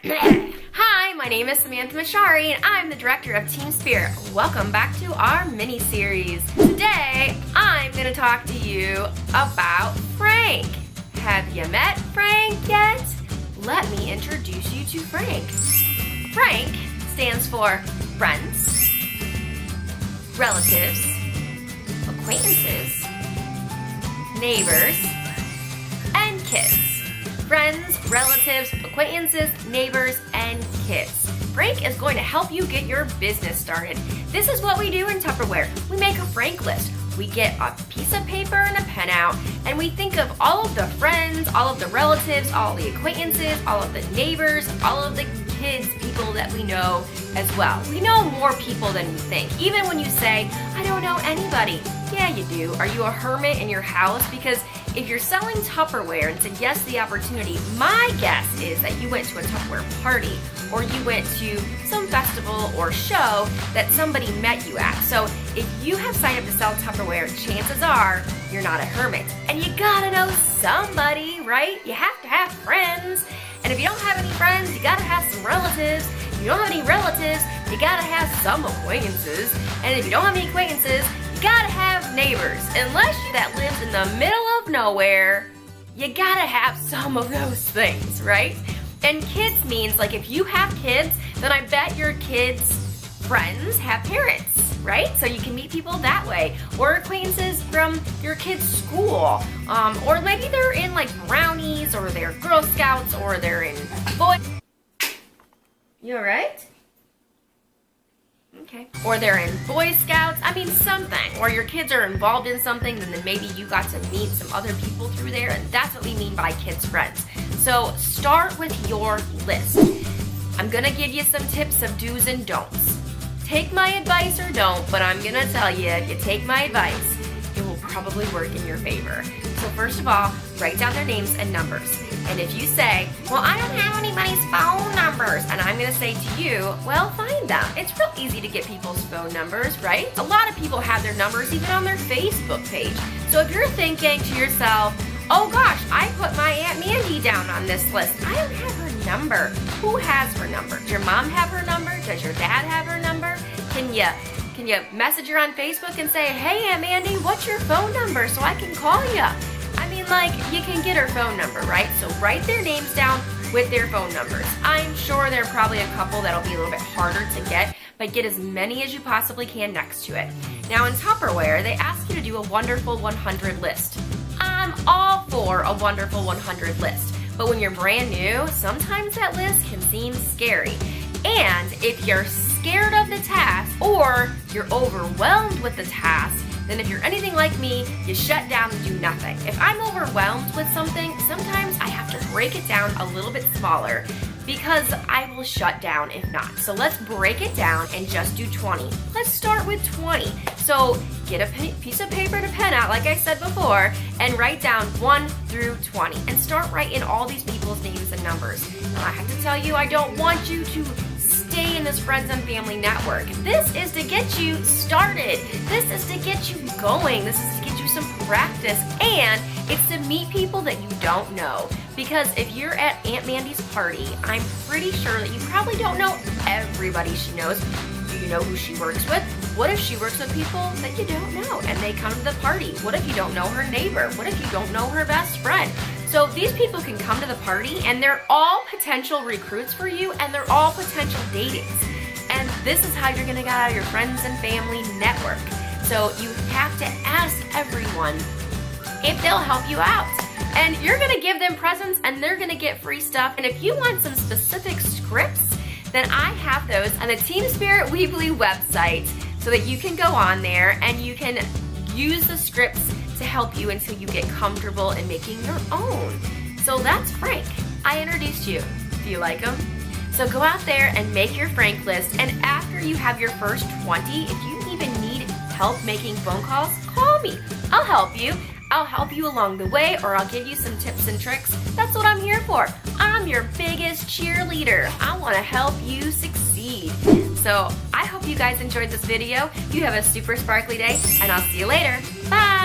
Hi, my name is Samantha Maschari and I'm the director of Team Spirit. Welcome back to our mini-series. Today, I'm going to talk to you about Frank. Have you met Frank yet? Let me introduce you to Frank. Frank stands for friends, relatives, acquaintances, neighbors, and kids. Friends, relatives, acquaintances, neighbors, and kids. Frank is going to help you get your business started. This is what we do in Tupperware. We make a Frank list. We get a piece of paper and a pen out, and we think of all of the friends, all of the relatives, all the acquaintances, all of the neighbors, all of the kids, people that we know as well. We know more people than we think. Even when you say, I don't know anybody. Yeah, you do. Are you a hermit in your house? Because if you're selling Tupperware and said yes to the opportunity, my guess is that you went to a Tupperware party or you went to some festival or show that somebody met you at. So if you have signed up to sell Tupperware, chances are you're not a hermit. And you gotta know somebody, right? You have to have friends. And if you don't have any friends, you gotta have some relatives. If you don't have any relatives, you gotta have some acquaintances. And if you don't have any acquaintances, you gotta have neighbors. Unless you that lives in the middle of nowhere, you gotta have some of those things, right? And kids means, like, if you have kids, then I bet your kids' friends have parents, right? So you can meet people that way. Or acquaintances from your kid's school. Or maybe they're in like brownies, or they're Girl Scouts, or they're in Boy. You alright? Okay. Or they're in Boy Scouts. I mean, something. Or your kids are involved in something, and then maybe you got to meet some other people through there, and that's what we mean by kids' friends. So start with your list. I'm gonna give you some tips of do's and don'ts. Take my advice or don't, but I'm gonna tell you, if you take my advice, it will probably work in your favor. So first of all, write down their names and numbers. And if you say, well, I don't have anybody's phone numbers, and I'm gonna say to you, well, find them. It's real easy to get people's phone numbers, right? A lot of people have their numbers even on their Facebook page. So if you're thinking to yourself, oh gosh, I put my Aunt Mandy down on this list. I don't have her number. Who has her number? Does your mom have her number? Does your dad have her number? Can you message her on Facebook and say, hey Aunt Mandy, what's your phone number so I can call you? I mean, like, you can get her phone number, right? So write their names down with their phone numbers. I'm sure there are probably a couple that'll be a little bit harder to get, but get as many as you possibly can next to it. Now in Tupperware, they ask you to do a Wonderful 100 list. I'm all for a Wonderful 100 list, but when you're brand new, sometimes that list can seem scary. And if you're scared of the task or you're overwhelmed with the task, then if you're anything like me, you shut down and do nothing. If I'm overwhelmed with something, sometimes I have to break it down a little bit smaller because I will shut down if not. So let's break it down and just do 20. Let's start with 20. So get a piece of paper and a pen out, like I said before, and write down 1 through 20 and start writing all these people's names and numbers. Now I have to tell you, I don't want you to stay in this friends and family network. This is to get you started. This is to get you going. This is to get you some practice, and it's to meet people that you don't know. Because if you're at Aunt Mandy's party, I'm pretty sure that you probably don't know everybody she knows. Do you know who she works with? What if she works with people that you don't know and they come to the party? What if you don't know her neighbor? What if you don't know her best friend? So these people can come to the party and they're all potential recruits for you, and they're all potential datings. And this is how you're gonna get out of your friends and family network. So you have to ask everyone if they'll help you out. And you're gonna give them presents and they're gonna get free stuff. And if you want some specific scripts, then I have those on the Team Spirit Weebly website so that you can go on there and you can use the scripts to help you until you get comfortable in making your own. So that's Frank. I introduced you. Do you like him? So go out there and make your Frank list, and after you have your first 20, if you even need help making phone calls, call me. I'll help you. I'll help you along the way, or I'll give you some tips and tricks. That's what I'm here for. I'm your biggest cheerleader. I want to help you succeed. So I hope you guys enjoyed this video. You have a super sparkly day, and I'll see you later. Bye.